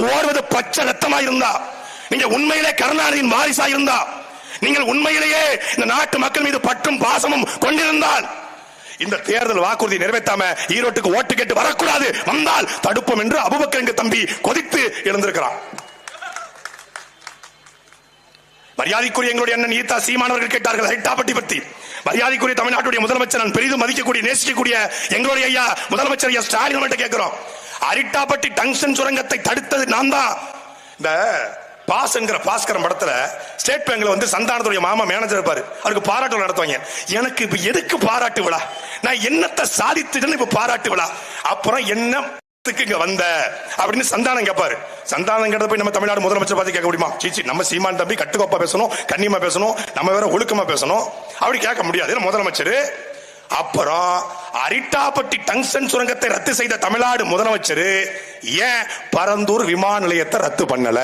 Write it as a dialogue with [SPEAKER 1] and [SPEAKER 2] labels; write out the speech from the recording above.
[SPEAKER 1] ஓடுவது பச்சை ரத்தமா இருந்தா, நீங்க உண்மையிலே கருணாநிதியின் வாரிசா இருந்தா, நீங்கள் உண்மையிலேயே இந்த நாட்டு மக்கள் மீது பற்றும் பாசமும் கொண்டிருந்தால் இந்த தேர்தல் வாக்குறுதி நிறைவேற்றாம ஈரோட்டுக்கு ஓட்டு கேட்டு வரக்கூடாது, வந்தால் தடுப்போம் என்று அபூபக்கர் தம்பி கொதித்து எழுந்திருக்கிறான். மரியாதைக்குரிய எங்களுடைய அண்ணன் ஈத்தா சீமானவர்கள் கேட்டார்கள் ஹைட்டாப்பட்டி பற்றி. மரியாதைக்குரிய தமிழ்நாட்டுடைய முதலமைச்சர், நான் பெரிதும் மதிக்கக்கூடிய நேசிக்கக்கூடிய எங்களுடைய ஐயா முதலமைச்சர் ஐயா ஸ்டாலின் கேட்கிறோம், அரிட்டாப்பட்டி டங்ஸ்டன் சுரங்கத்தை தடுத்தது நான் தான். இந்த பாஸ் என்கிற பாஸ்கரம் படத்துல ஸ்டேட் பேங்க்ல வந்து சந்தானத்துடைய மாமா மேனேஜர் இருப்பாரு, அவருக்கு பாராட்டு நடத்துவாங்க. எனக்கு இப்ப எதுக்கு பாராட்டு விழா, நான் என்னத்தை சாதித்துன்னு இப்ப பாராட்டு விழா, அப்புறம் என்ன இங்க வந்த அப்படின்னு சந்தானம் கேட்பாரு. சந்தானம் கேட்ட போய் நம்ம தமிழ்நாடு முதலமைச்சர் பார்த்து கேட்க முடியுமா? சீச்சி, நம்ம சீமான் தம்பி கட்டுக்கோப்பா பேசணும், கண்ணியமா பேசணும், நம்ம வேற ஒழுக்கமா பேசணும், அப்படி கேட்க முடியாது முதலமைச்சர். அப்புறம் அரிட்டாப்பட்டி டங்ஸ்டன் சுரங்கத்தை ரத்து செய்த தமிழ்நாடு முதலமைச்சர் ஏன் பரந்தூர் விமான நிலையத்தை ரத்து பண்ணல?